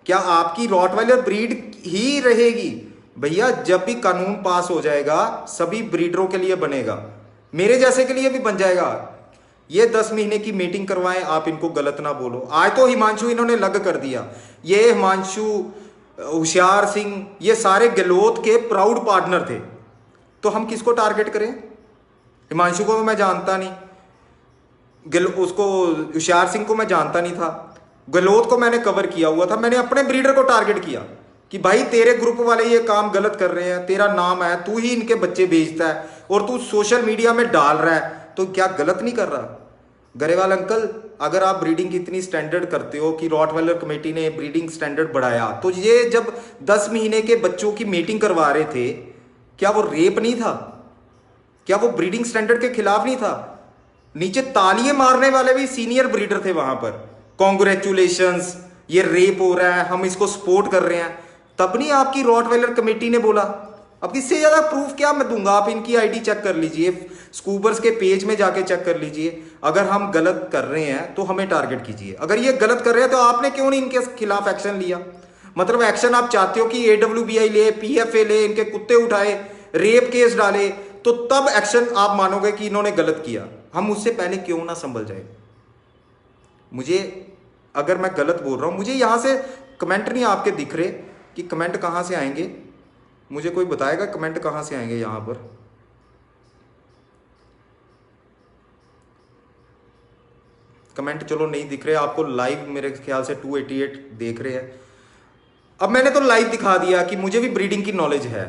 [SPEAKER 1] क्या आपकी रॉटवाइलर ब्रीड ही रहेगी? भैया जब भी कानून पास हो जाएगा सभी ब्रीडरों के लिए बनेगा, मेरे जैसे के लिए भी बन जाएगा। ये 10 महीने की मीटिंग करवाएं, आप इनको गलत ना बोलो। आज तो हिमांशु इन्होंने लग कर दिया। ये हिमांशु, होशियार सिंह, ये सारे गहलोत के प्राउड पार्टनर थे। तो हम किसको टारगेट करें? हिमांशु को तो मैं जानता नहीं, उसको होशियार सिंह को मैं जानता नहीं था, गहलोत को मैंने कवर किया हुआ था। मैंने अपने ब्रीडर को टारगेट किया कि भाई तेरे ग्रुप वाले ये काम गलत कर रहे हैं, तेरा नाम है, तू ही इनके बच्चे बेचता है और तू सोशल मीडिया में डाल रहा है, तो क्या गलत नहीं कर रहा? गरेवाल अंकल, अगर आप ब्रीडिंग की इतनी स्टैंडर्ड करते हो कि रॉटवाइलर कमेटी ने ब्रीडिंग स्टैंडर्ड बढ़ाया, तो ये जब 10 महीने के बच्चों की मीटिंग करवा रहे थे, क्या वो रेप नहीं था? क्या वो ब्रीडिंग स्टैंडर्ड के खिलाफ नहीं था? नीचे तालियां मारने वाले भी सीनियर ब्रीडर थे वहां पर, कॉन्ग्रेचुलेशंस, ये रेप हो रहा है, हम इसको सपोर्ट कर रहे हैं। तब नहीं आपकी रॉटवाइलर कमेटी ने बोला? अब इससे ज्यादा प्रूफ क्या मैं दूंगा? आप इनकी आईडी चेक कर लीजिए, स्कूबर्स के पेज में जाके चेक कर लीजिए। अगर हम गलत कर रहे हैं तो हमें टारगेट कीजिए, अगर ये गलत कर रहे हैं तो आपने क्यों नहीं इनके खिलाफ एक्शन लिया? मतलब एक्शन आप चाहते हो कि AWBI ले, PFA ले, इनके कुत्ते उठाए, रेप केस डाले, तो तब एक्शन आप मानोगे कि इन्होंने गलत किया। हम उससे पहले क्यों ना संभल जाए? मुझे, अगर मैं गलत बोल रहा हूं, मुझे यहां से कमेंट नहीं आपके दिख रहे कि कमेंट कहां से आएंगे, मुझे कोई बताएगा कमेंट कहां से आएंगे? यहां पर कमेंट चलो नहीं दिख रहे आपको, लाइव मेरे ख्याल से 288 देख रहे हैं। अब मैंने तो लाइव दिखा दिया कि मुझे भी ब्रीडिंग की नॉलेज है,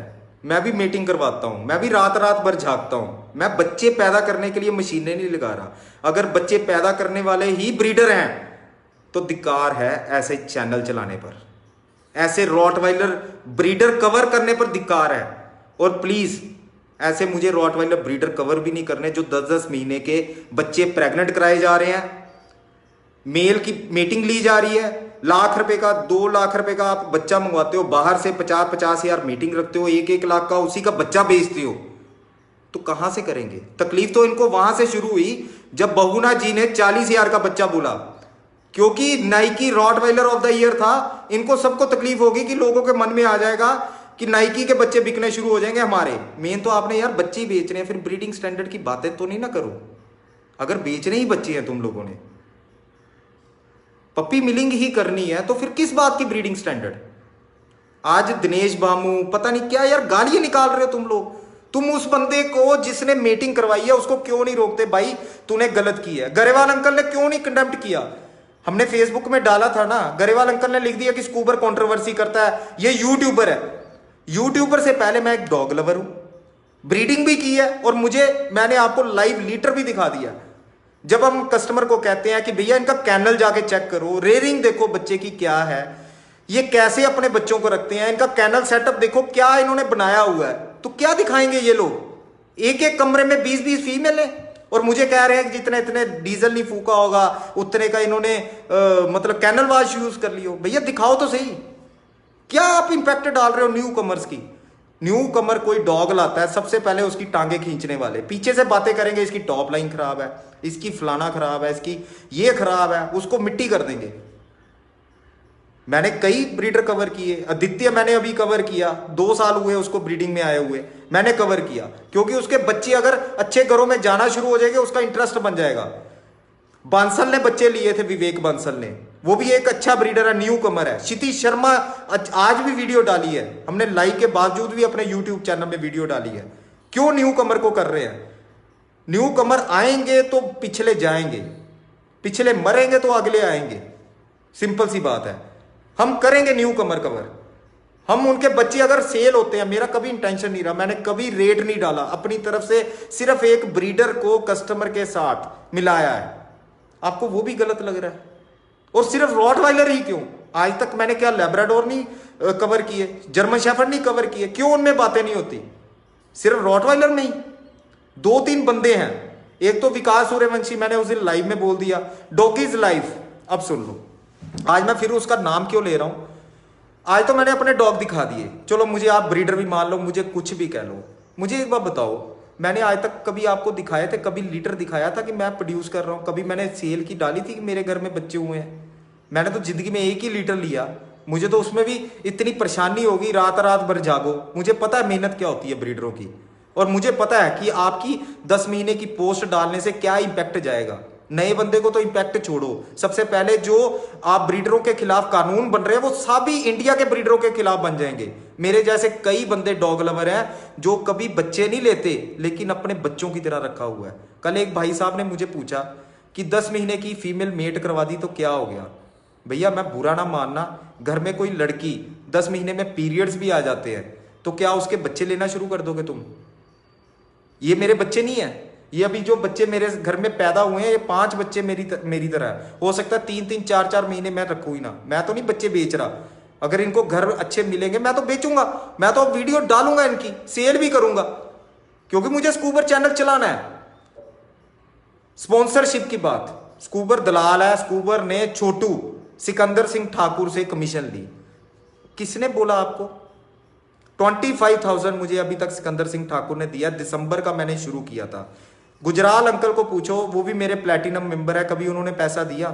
[SPEAKER 1] मैं भी मीटिंग करवाता हूं, मैं भी रात रात भर झांकता हूं। मैं बच्चे पैदा करने के लिए मशीनें नहीं लगा रहा। अगर बच्चे पैदा करने वाले ही ब्रीडर हैं तो धिक्कार है ऐसे चैनल चलाने पर, ऐसे रॉटवाइलर ब्रीडर कवर करने पर धिक्कार है। और प्लीज ऐसे मुझे रॉटवाइलर ब्रीडर कवर भी नहीं करने जो 10-10 महीने के बच्चे प्रेग्नेंट कराए जा रहे हैं, मेल की मीटिंग ली जा रही है, लाख रुपए का, 2 लाख रुपए का आप बच्चा मंगवाते हो बाहर से, 50-50 हजार मीटिंग रखते हो, 1-1 लाख का उसी का बच्चा बेचते हो। तो कहां से करेंगे? तकलीफ तो इनको वहां से शुरू हुई जब बहुना जी ने 40,000 का बच्चा बोला, क्योंकि Nike Rottweiler of the year था। इनको सबको तकलीफ होगी कि लोगों के मन में आ जाएगा कि नाइकी के बच्चे बिकने शुरू हो जाएंगे हमारे। मेन तो आपने यार बच्चे ही बेच रहे हैं, फिर ब्रीडिंग स्टैंडर्ड की बातें तो नहीं ना करो। अगर बेचने ही बच्चे हैं तुम लोगों ने, पप्पी मिलिंग ही करनी है, तो फिर किस बात की ब्रीडिंग स्टैंडर्ड? आज दिनेश बामू पता नहीं क्या यार गालियां निकाल रहे हो तुम लोग। तुम उस बंदे को जिसने मीटिंग करवाई है उसको क्यों नहीं रोकते? भाई तूने गलत किया है। गरेवाल अंकल ने क्यों नहीं कंडेम्प्ट किया? हमने फेसबुक में डाला था ना, गरेवाल अंकल ने लिख दिया कि स्कूबर कंट्रोवर्सी करता है, ये यूट्यूबर है। यूट्यूबर से पहले मैं एक डॉग लवर हूं, ब्रीडिंग भी की है, और मैंने आपको लाइव लीटर भी दिखा दिया। जब हम कस्टमर को कहते हैं कि भैया इनका कैनल जाके चेक करो, रेयरिंग देखो बच्चे की क्या है, ये कैसे अपने बच्चों को रखते हैं, इनका कैनल सेटअप देखो क्या इन्होंने बनाया हुआ है, तो क्या दिखाएंगे ये लोग? एक एक कमरे में 20-20 फीमेल है, और मुझे कह रहे हैं कि जितने इतने डीजल नहीं फूका होगा उतने का इन्होंने मतलब कैनल वाश यूज कर लियो। भैया दिखाओ तो सही, क्या आप इंपैक्ट डाल रहे हो न्यू कमर्स की? न्यू कमर कोई डॉग लाता है, सबसे पहले उसकी टांगे खींचने वाले, पीछे से बातें करेंगे इसकी टॉप लाइन खराब है, इसकी फलाना खराब है, इसकी ये खराब है, उसको मिट्टी कर देंगे। मैंने कई ब्रीडर कवर किए, आदित्य मैंने अभी कवर किया, 2 साल हुए उसको ब्रीडिंग में आए हुए, मैंने कवर किया, क्योंकि उसके बच्चे अगर अच्छे घरों में जाना शुरू हो जाएंगे उसका इंटरेस्ट बन जाएगा। बांसल ने बच्चे लिए थे, विवेक बांसल ने, वो भी एक अच्छा ब्रीडर है, न्यू कमर है। क्षितिज शर्मा आज भी वीडियो डाली है हमने, लाइक के बावजूद भी अपने यूट्यूब चैनल में वीडियो डाली है। क्यों न्यू कमर को कर रहे हैं? न्यू कमर आएंगे तो पिछले जाएंगे, पिछले मरेंगे तो अगले आएंगे, सिंपल सी बात है। हम करेंगे न्यू कमर कवर, हम उनके बच्चे अगर सेल होते हैं, मेरा कभी इंटेंशन नहीं रहा, मैंने कभी रेट नहीं डाला अपनी तरफ से, सिर्फ एक ब्रीडर को कस्टमर के साथ मिलाया है। आपको वो भी गलत लग रहा है? और सिर्फ रॉटवाइलर ही क्यों? आज तक मैंने क्या लैब्राडोर नहीं कवर किए, जर्मन शेफर्ड नहीं कवर किए? क्यों उनमें बातें नहीं होती? सिर्फ रॉटवाइलर में ही 2-3 बंदे हैं। एक तो विकास सूर्यवंशी, मैंने उस दिन लाइव में बोल दिया, डॉगीज लाइफ। अब सुन लो, आज मैं फिर उसका नाम क्यों ले रहा हूं? आज तो मैंने अपने डॉग दिखा दिए, चलो मुझे आप ब्रीडर भी मान लो, मुझे कुछ भी कह लो। मुझे एक बात बताओ, मैंने आज तक कभी आपको दिखाए थे, कभी लीटर दिखाया था कि मैं प्रोड्यूस कर रहा हूं? कभी मैंने सेल की डाली थी कि मेरे घर में बच्चे हुए हैं? मैंने तो जिंदगी में एक ही लीटर लिया, मुझे तो उसमें भी इतनी परेशानी होगी, रात रात भर जागो। मुझे पता है मेहनत क्या होती है ब्रीडरों की, और मुझे पता है कि आपकी 10 महीने की पोस्ट डालने से क्या इंपैक्ट जाएगा। नए बंदे को तो इंपैक्ट छोड़ो, सबसे पहले जो आप ब्रीडरों के खिलाफ कानून बन रहे हैं वो सभी इंडिया के ब्रीडरों के खिलाफ बन जाएंगे। मेरे जैसे कई बंदे डॉग लवर हैं जो कभी बच्चे नहीं लेते लेकिन अपने बच्चों की तरह रखा हुआ है। कल एक भाई साहब ने मुझे पूछा कि 10 महीने की फीमेल मेट करवा दी तो क्या हो गया? भैया मैं बुरा ना मानना, घर में कोई लड़की 10 महीने में पीरियड्स भी आ जाते हैं तो क्या उसके बच्चे लेना शुरू कर दोगे तुम? ये मेरे बच्चे नहीं है, ये अभी जो बच्चे मेरे घर में पैदा हुए हैं ये 5 बच्चे मेरी तरह है। हो सकता है 3-3 4-4 महीने मैं रखूँ ही ना। मैं तो नहीं बच्चे बेच रहा, अगर इनको घर अच्छे मिलेंगे मैं तो बेचूंगा, मैं तो वीडियो डालूंगा, इनकी सेल भी करूंगा, क्योंकि मुझे स्कूबर चैनल चलाना है। स्पॉन्सरशिप की बात, स्कूबर दलाल है, स्कूबर ने छोटू सिकंदर सिंह ठाकुर से कमीशन ली। किसने बोला आपको? 25,000 मुझे अभी तक सिकंदर सिंह ठाकुर ने दिया, दिसंबर का मैंने शुरू किया था। गुजराल अंकल को पूछो, वो भी मेरे प्लेटिनम मेंबर है, कभी उन्होंने पैसा दिया?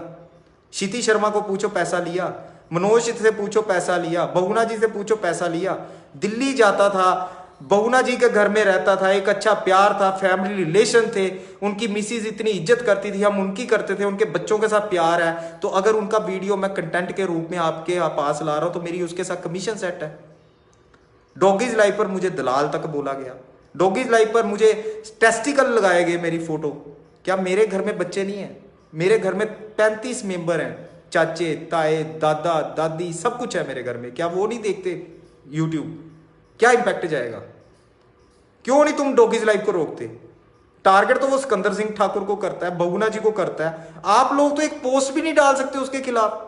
[SPEAKER 1] क्षिति शर्मा को पूछो, पैसा लिया? मनोज से पूछो, पैसा लिया? बहुना जी से पूछो, पैसा लिया? दिल्ली जाता था, बहुना जी के घर में रहता था, एक अच्छा प्यार था, फैमिली रिलेशन थे, उनकी मिसिज इतनी इज्जत करती थी, हम उनकी करते थे, उनके बच्चों के साथ प्यार है। तो अगर उनका वीडियो मैं कंटेंट के रूप में आपके पास ला रहा हूं तो मेरी उसके साथ कमीशन सेट है। डॉगीज लाइफ पर मुझे दलाल तक बोला गया, डॉगीज लाइफ पर मुझे टेस्टिकल लगाए गए मेरी फोटो। क्या मेरे घर में बच्चे नहीं है? मेरे घर में 35 मेंबर हैं, चाचे ताए दादा दादी सब कुछ है मेरे घर में। क्या वो नहीं देखते यूट्यूब? क्या इंपैक्ट जाएगा? क्यों नहीं तुम डॉगीज लाइफ को रोकते? टारगेट तो वो सिकंदर सिंह ठाकुर को करता है, बहुना जी को करता है, आप लोग तो एक पोस्ट भी नहीं डाल सकते उसके खिलाफ।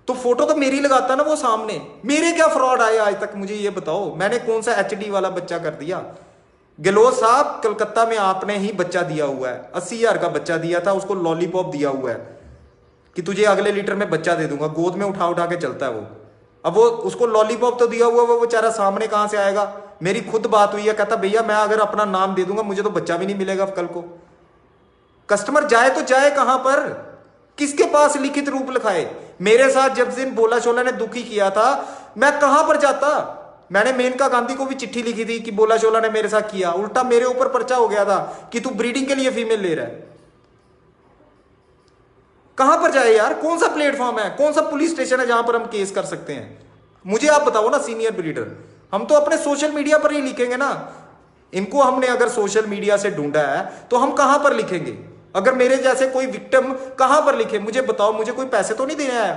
[SPEAKER 1] तो फोटो तो मेरी लगाता ना वो सामने। मेरे क्या फ्रॉड आए आज तक, मुझे ये बताओ? मैंने कौन सा HD वाला बच्चा कर दिया? गहलोत साहब, कलकत्ता में आपने ही बच्चा दिया हुआ है, 80,000 का बच्चा दिया था, उसको लॉलीपॉप दिया हुआ है कि तुझे अगले लीटर में बच्चा दे दूंगा, गोद में उठा उठा के चलता है वो। अब वो उसको लॉलीपॉप तो दिया हुआ, वो बेचारा सामने कहां से आएगा। मेरी खुद बात हुई है, कहता भैया मैं अगर अपना नाम दे दूंगा मुझे तो बच्चा भी नहीं मिलेगा कल को। कस्टमर जाए तो जाए कहां पर, किसके पास लिखित रूप लिखाए। मेरे साथ जब दिन बोला शोला ने दुखी किया था, मैं कहां पर जाता। मैंने मेनका गांधी को भी चिट्ठी लिखी थी कि बोला शोला ने मेरे साथ किया, उल्टा मेरे ऊपर पर्चा हो गया था कि तू ब्रीडिंग के लिए फीमेल ले रहा है। कहां पर जाए यार, कौन सा प्लेटफॉर्म है, कौन सा पुलिस स्टेशन है जहां पर हम केस कर सकते हैं। मुझे आप बताओ ना सीनियर ब्रीडर, हम तो अपने सोशल मीडिया पर ही लिखेंगे ना। इनको हमने अगर सोशल मीडिया से ढूंढा है तो हम कहां पर लिखेंगे। अगर मेरे जैसे कोई विक्टिम कहां पर लिखे, मुझे बताओ, मुझे कोई पैसे तो नहीं देने आया।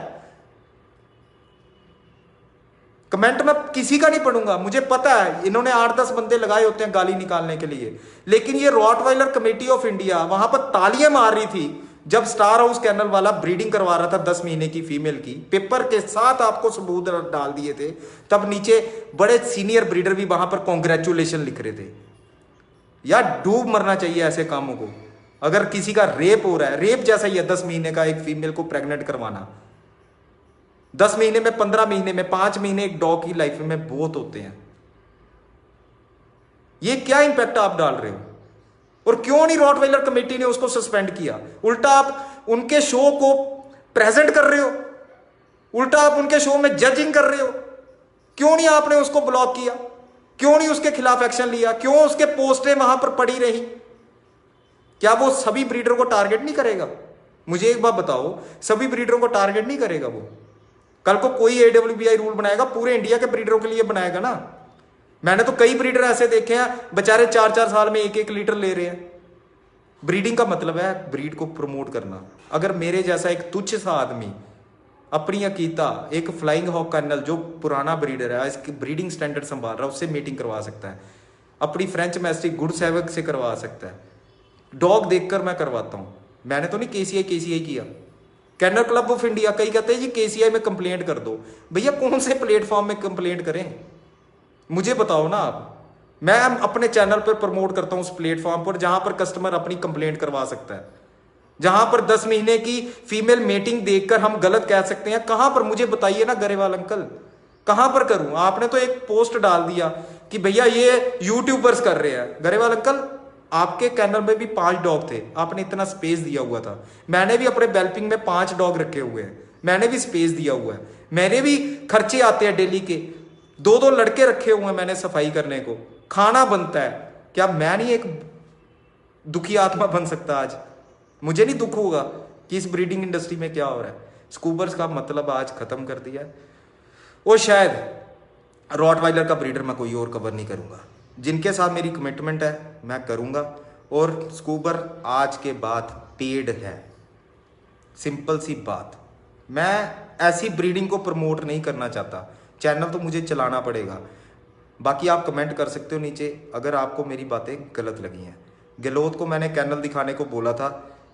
[SPEAKER 1] कमेंट में किसी का नहीं पढ़ूंगा, मुझे पता है इन्होंने 8-10 बंदे लगाए होते हैं गाली निकालने के लिए, लेकिन ये रॉटवाइलर कमेटी ऑफ इंडिया वहां पर तालियां मार रही थी जब स्टार हाउस कैनल वाला ब्रीडिंग करवा रहा था 10 महीने की फीमेल की, पेपर के साथ आपको सबूत डाल दिए थे। तब नीचे बड़े सीनियर ब्रीडर भी वहां पर कॉन्ग्रेचुलेशन लिख रहे थे। यार डूब मरना चाहिए ऐसे कामों को। अगर किसी का रेप हो रहा है, रेप जैसा ही है 10 महीने का एक फीमेल को प्रेग्नेंट करवाना। 10 महीने में, 15 महीने में, 5 महीने एक डॉग की लाइफ में बहुत होते हैं। ये क्या इंपैक्ट आप डाल रहे हो। और क्यों नहीं रॉटवाइलर कमेटी ने उसको सस्पेंड किया। उल्टा आप उनके शो को प्रेजेंट कर रहे हो, उल्टा आप उनके शो में जजिंग कर रहे हो। क्यों नहीं आपने उसको ब्लॉक किया, क्यों नहीं उसके खिलाफ एक्शन लिया, क्यों उसके पोस्टें वहां पर पड़ी रही। क्या वो सभी ब्रीडरों को टारगेट नहीं करेगा। मुझे एक बात बताओ, सभी ब्रीडरों को टारगेट नहीं करेगा वो। कल को कोई AWBI रूल बनाएगा, पूरे इंडिया के ब्रीडरों के लिए बनाएगा ना। मैंने तो कई ब्रीडर ऐसे देखे हैं बेचारे 4-4 साल में 1-1 लीटर ले रहे हैं। ब्रीडिंग का मतलब है ब्रीड को प्रमोट करना। अगर मेरे जैसा एक तुच्छ सा आदमी अपनी अकीता, एक फ्लाइंग हॉक कर्नल जो पुराना ब्रीडर है, इसकी ब्रीडिंग स्टैंडर्ड संभाल रहा है, उससे मीटिंग करवा सकता है, अपनी फ्रेंच मैस्टिक गुड सेवक से करवा सकता है। डॉग देखकर मैं करवाता हूं। मैंने तो नहीं KCI किया। कैनल क्लब ऑफ इंडिया कई कहते हैं जी KCI में कंप्लेंट कर दो। भैया कौन से प्लेटफॉर्म में कंप्लेंट करें, मुझे बताओ ना आप। मैं अपने चैनल पर प्रमोट करता हूं उस प्लेटफॉर्म पर जहां पर कस्टमर अपनी कंप्लेंट करवा सकता है, जहां पर 10 महीने की फीमेल मेटिंग देखकर हम गलत कह सकते हैं। कहां पर, मुझे बताइए ना गरेवाल अंकल, कहां पर करूं। आपने तो एक पोस्ट डाल दिया कि भैया ये यूट्यूबर्स कर रहे हैं। गरेवाल अंकल आपके कैनल में भी 5 डॉग थे, आपने इतना स्पेस दिया हुआ था। मैंने भी अपने बेल्पिंग में 5 डॉग रखे हुए हैं, मैंने भी स्पेस दिया हुआ है। मेरे भी खर्चे आते हैं डेली के, 2-2 लड़के रखे हुए हैं मैंने सफाई करने को, खाना बनता है। क्या मैं नहीं एक दुखी आत्मा बन सकता आज। मुझे नहीं दुख होगा कि इस ब्रीडिंग इंडस्ट्री में क्या हो रहा है। स्कूबर्स का मतलब आज खत्म कर दिया है। और शायद रॉटवाइलर का ब्रीडर मैं कोई और कवर नहीं करूंगा। जिनके साथ मेरी कमिटमेंट है मैं करूंगा। और स्कूबर आज के बाद पेड है, सिंपल सी बात। मैं ऐसी ब्रीडिंग को प्रमोट नहीं करना चाहता, चैनल तो मुझे चलाना पड़ेगा। बाकी आप कमेंट कर सकते हो नीचे अगर आपको मेरी बातें गलत लगी हैं। गहलोत को मैंने कैनल दिखाने को बोला था,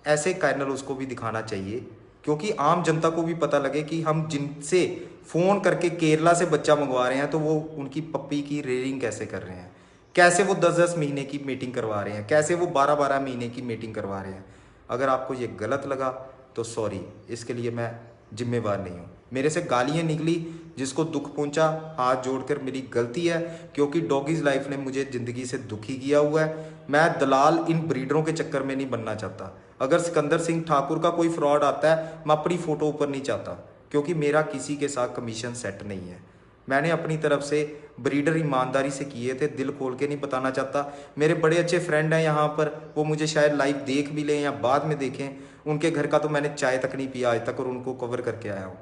[SPEAKER 1] ऐसे कैनल उसको भी दिखाना चाहिए, क्योंकि आम जनता को भी पता लगे कि हम जिनसे फ़ोन करके केरला से बच्चा मंगवा रहे हैं तो वो उनकी पप्पी की रेयरिंग कैसे कर रहे हैं, कैसे वो 10-10 महीने की मीटिंग करवा रहे हैं, कैसे वो 12-12 महीने की मीटिंग करवा रहे हैं। अगर आपको ये गलत लगा तो सॉरी, इसके लिए मैं जिम्मेवार नहीं हूँ। मेरे से गालियाँ निकली, जिसको दुख पहुंचा हाथ जोड़कर मेरी गलती है, क्योंकि डॉगीज लाइफ ने मुझे ज़िंदगी से दुखी किया हुआ है। मैं दलाल इन ब्रीडरों के चक्कर में नहीं बनना चाहता। अगर सिकंदर सिंह ठाकुर का कोई फ्रॉड आता है, मैं अपनी फ़ोटो ऊपर नहीं चाहता, क्योंकि मेरा किसी के साथ कमीशन सेट नहीं है। मैंने अपनी तरफ से ब्रीडर ईमानदारी से किए थे, दिल खोल के नहीं बताना चाहता। मेरे बड़े अच्छे फ्रेंड हैं यहाँ पर, वो मुझे शायद लाइव देख भी लें या बाद में देखें। उनके घर का तो मैंने चाय तक नहीं पिया आज तक, और उनको कवर करके आया हूँ।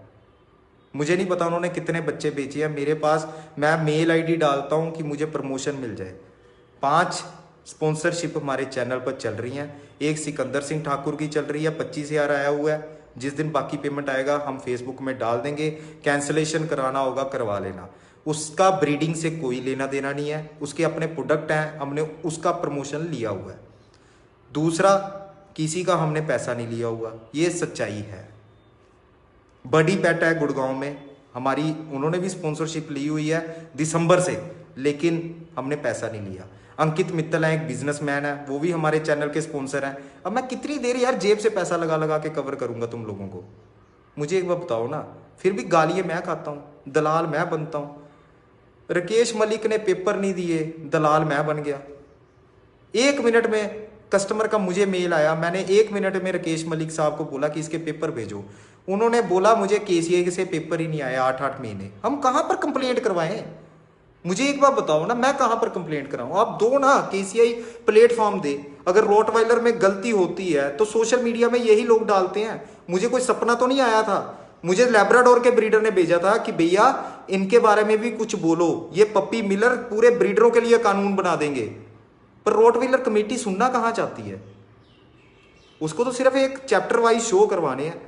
[SPEAKER 1] मुझे नहीं पता उन्होंने कितने बच्चे बेचे हैं। मेरे पास, मैं मेल आईडी डालता हूँ कि मुझे प्रमोशन मिल जाए। 5 स्पॉन्सरशिप हमारे चैनल पर चल रही हैं। एक सिकंदर सिंह ठाकुर की चल रही है, 25,000 आया हुआ है। जिस दिन बाकी पेमेंट आएगा हम फेसबुक में डाल देंगे। कैंसिलेशन कराना होगा करवा लेना, उसका ब्रीडिंग से कोई लेना देना नहीं है। उसके अपने प्रोडक्ट हैं, हमने उसका प्रमोशन लिया हुआ है। दूसरा, किसी का हमने पैसा नहीं लिया हुआ, ये सच्चाई है। बड़ी पेट है गुड़गांव में हमारी, उन्होंने भी स्पॉन्सरशिप ली हुई है दिसंबर से, लेकिन हमने पैसा नहीं लिया। अंकित मित्तल है, एक बिजनेसमैन है, वो भी हमारे चैनल के स्पॉन्सर हैं। अब मैं कितनी देर यार जेब से पैसा लगा लगा के कवर करूंगा तुम लोगों को, मुझे एक बार बताओ ना। फिर भी गालियाँ मैं खाता हूँ। दलाल मैं बनता हूँ। राकेश मलिक ने पेपर नहीं दिए, दलाल मैं बन गया। 1 मिनट में कस्टमर का मुझे मेल आया, मैंने 1 मिनट में राकेश मलिक साहब को बोला कि इसके पेपर भेजो। उन्होंने बोला मुझे केसीआई से पेपर ही नहीं आया 8-8 महीने। हम कहाँ पर कंप्लेंट करवाएं? मुझे एक बात बताओ ना, मैं कहां पर कंप्लेंट कराऊं? आप दो ना, केसीआई प्लेटफॉर्म दे। अगर रोटवाइलर में गलती होती है तो सोशल मीडिया में यही लोग डालते हैं। मुझे कोई सपना तो नहीं आया था, मुझे लैब्राडोर के ब्रीडर ने भेजा था कि भैया इनके बारे में भी कुछ बोलो, ये पप्पी मिलर पूरे ब्रीडरों के लिए कानून बना देंगे। पर रोटवाइलर कमेटी सुनना कहां चाहती है? उसको तो सिर्फ एक चैप्टर वाइज शो करवाने हैं।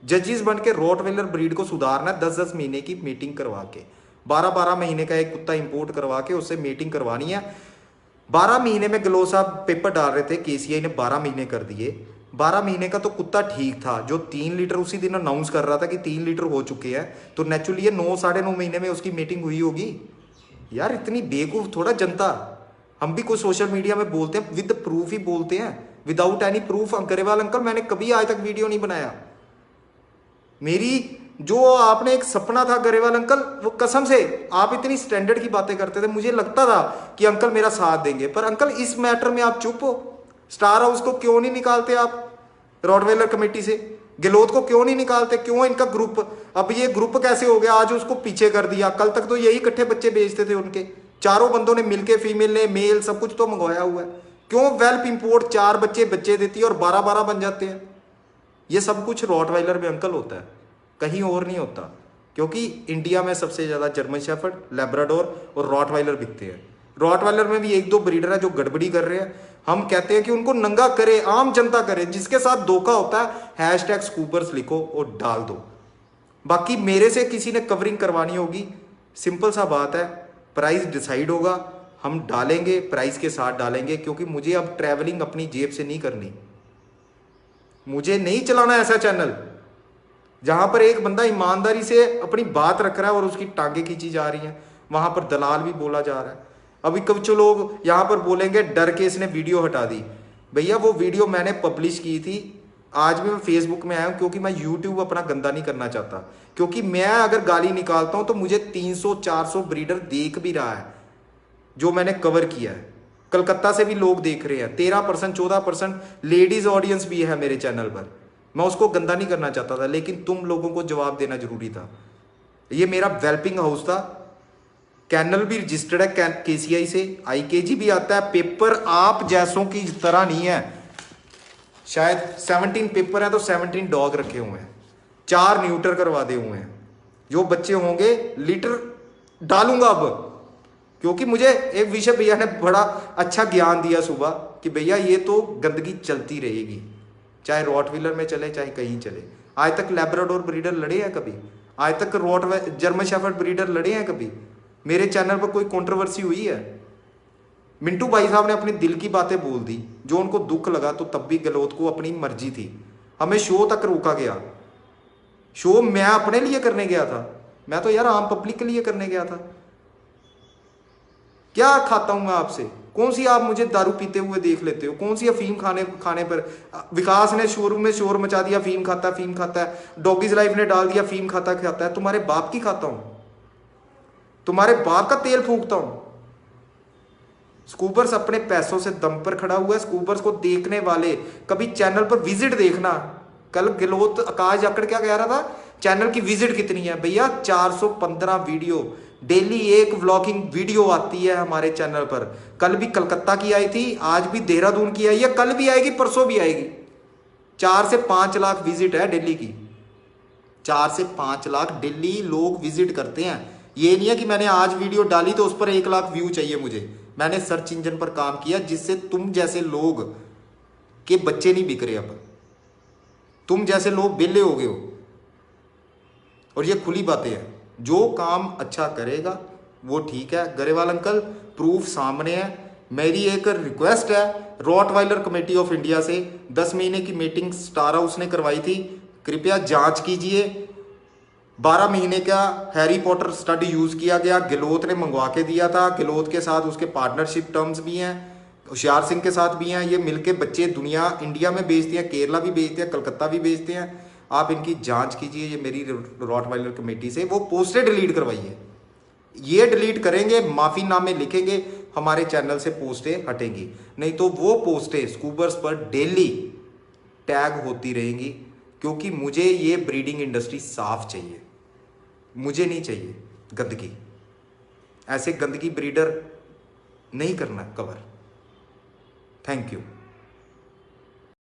[SPEAKER 1] जजेस बन के रोटवाइलर ब्रीड को सुधारना है, 10-10 महीने की मीटिंग करवा के, 12-12 महीने का एक कुत्ता इंपोर्ट करवा के उससे मीटिंग करवानी है। 12 महीने में गलो साहब पेपर डाल रहे थे, केसीआई ने 12 महीने कर दिए। 12 महीने का तो कुत्ता ठीक था, जो 3 लीटर उसी दिन अनाउंस कर रहा था कि 3 लीटर हो चुके हैं, तो नेचुरली ये 9-9.5 महीने में उसकी मीटिंग हुई होगी। यार इतनी बेवकूफ थोड़ा जनता। हम भी कुछ सोशल मीडिया में बोलते हैं, विद प्रूफ ही बोलते हैं, without any proof. Grewal uncle मैंने कभी आज तक वीडियो नहीं बनाया। मेरी जो आपने एक सपना था गरेवाल अंकल, वो कसम से आप इतनी स्टैंडर्ड की बातें करते थे, मुझे लगता था कि अंकल मेरा साथ देंगे। पर अंकल इस मैटर में आप चुप हो। स्टार हाउस को क्यों नहीं निकालते आप रॉटवेलर कमेटी से? गहलोत को क्यों नहीं निकालते? क्यों इनका ग्रुप? अब ये ग्रुप कैसे हो गया? आज उसको पीछे कर दिया। कल तक तो यही इकट्ठे बच्चे बेचते थे उनके, चारों बंदों ने मिलके, फीमेल ने मेल सब कुछ तो मंगवाया हुआ है। क्यों वेल्प इंपोर्ट 4 बच्चे देती है और 12-12 बन जाते हैं? ये सब कुछ रॉटवाइलर में अंकल होता है, कहीं और नहीं होता। क्योंकि इंडिया में सबसे ज्यादा जर्मन शेफर्ड, लैब्राडोर और रॉटवाइलर बिकते हैं। रॉटवाइलर में भी 1-2 ब्रीडर है जो गड़बड़ी कर रहे हैं। हम कहते हैं कि उनको नंगा करे, आम जनता करे। जिसके साथ धोखा होता है हैशटैग स्कूपर्स लिखो और डाल दो। बाकी मेरे से किसी ने कवरिंग करवानी होगी, सिंपल सा बात है, प्राइस डिसाइड होगा, हम डालेंगे, प्राइस के साथ डालेंगे। क्योंकि मुझे अब ट्रैवलिंग अपनी जेब से नहीं करनी। मुझे नहीं चलाना ऐसा चैनल जहां पर एक बंदा ईमानदारी से अपनी बात रख रहा है और उसकी टांगे खींची जा रही हैं। वहां पर दलाल भी बोला जा रहा है। अभी कुछ लोग यहां पर बोलेंगे डर के इसने वीडियो हटा दी। भैया वो वीडियो मैंने पब्लिश की थी, आज भी मैं फेसबुक में आया हूं क्योंकि मैं यूट्यूब अपना गंदा नहीं करना चाहता। क्योंकि मैं अगर गाली निकालता हूं तो मुझे 300-400 ब्रीडर देख भी रहा है जो मैंने कवर किया है। कलकत्ता से भी लोग देख रहे हैं, 13% 14% लेडीज ऑडियंस भी है मेरे चैनल पर। मैं उसको गंदा नहीं करना चाहता था, लेकिन तुम लोगों को जवाब देना जरूरी था। ये मेरा वेल्पिंग हाउस था, कैनल भी रजिस्टर्ड है केसीआई से, आईकेजी भी आता है। पेपर आप जैसों की तरह नहीं है। शायद 17 पेपर है तो 17 डॉग रखे हुए हैं, 4 न्यूटर करवा दे हुए हैं। जो बच्चे होंगे लीटर डालूंगा अब, क्योंकि मुझे एक विषय भैया ने बड़ा अच्छा ज्ञान दिया सुबह कि भैया ये तो गंदगी चलती रहेगी, चाहे रॉटवीलर में चले चाहे कहीं चले। आज तक लैब्राडोर ब्रीडर लड़े हैं कभी? आज तक जर्मन शेफर्ड ब्रीडर लड़े हैं कभी? मेरे चैनल पर कोई कंट्रोवर्सी हुई है? मिंटू भाई साहब ने अपनी दिल की बातें बोल दी, जो उनको दुख लगा, तो तब भी गहलोत को अपनी मर्जी थी। हमें शो तक रोका गया। शो मैं अपने लिए करने गया था, मैं तो यार आम पब्लिक के लिए करने गया था। क्या खाता हूं मैं आपसे? कौन सी आप मुझे दारू पीते हुए देख लेते हो? कौन सी अफीम खाने पर? विकास ने शोरूम में शोर मचा दिया, फीम खाता है। डॉगीज लाइफ ने डाल दिया, फीम खाता है। तुम्हारे बाप की खाता हूं, तुम्हारे बाप का तेल फूकता हूं। स्कूबर्स अपने पैसों से दम पर खड़ा हुआ है। स्कूबर्स को देखने वाले कभी चैनल पर विजिट देखना। कल गहलोत आकाश जाखड़ क्या कह रहा था, चैनल की विजिट कितनी है? भैया 415 वीडियो डेली, एक व्लॉगिंग वीडियो आती है हमारे चैनल पर। कल भी कलकत्ता की आई थी, आज भी देहरादून की आई है, कल भी आएगी, परसों भी आएगी। 4 से 5 लाख विजिट है डेली की। 4 से 5 लाख डेली लोग विजिट करते हैं। ये नहीं है कि मैंने आज वीडियो डाली तो उस पर 1 लाख व्यू चाहिए मुझे। मैंने सर्च इंजन पर काम किया, जिससे तुम जैसे लोग के बच्चे नहीं बिक रहे। अब तुम जैसे लोग बेले हो गए हो। और ये खुली बातें हैं, जो काम अच्छा करेगा वो ठीक है। गरेवाल अंकल प्रूफ सामने है। मेरी एक रिक्वेस्ट है रॉटवाइलर कमेटी ऑफ इंडिया से, 10 महीने की मीटिंग स्टार हाउस ने करवाई थी, कृपया जांच कीजिए। 12 महीने का हैरी पॉटर स्टड यूज किया गया, गहलोत ने मंगवा के दिया था। गहलोत के साथ उसके पार्टनरशिप टर्म्स भी हैं, होशियार सिंह के साथ भी हैं। ये मिलके बच्चे दुनिया इंडिया में बेचते हैं, केरला भी बेचते हैं, कलकत्ता भी बेचते हैं। आप इनकी जांच कीजिए, ये मेरी रॉटवाइलर कमेटी से वो पोस्टें डिलीट करवाइए। ये डिलीट करेंगे, माफीनामे लिखेंगे, हमारे चैनल से पोस्टें हटेंगी। नहीं तो वो पोस्टें स्कूबर्स पर डेली टैग होती रहेंगी, क्योंकि मुझे ये ब्रीडिंग इंडस्ट्री साफ चाहिए, मुझे नहीं चाहिए गंदगी। ऐसे गंदगी ब्रीडर नहीं करना कवर। Thank you.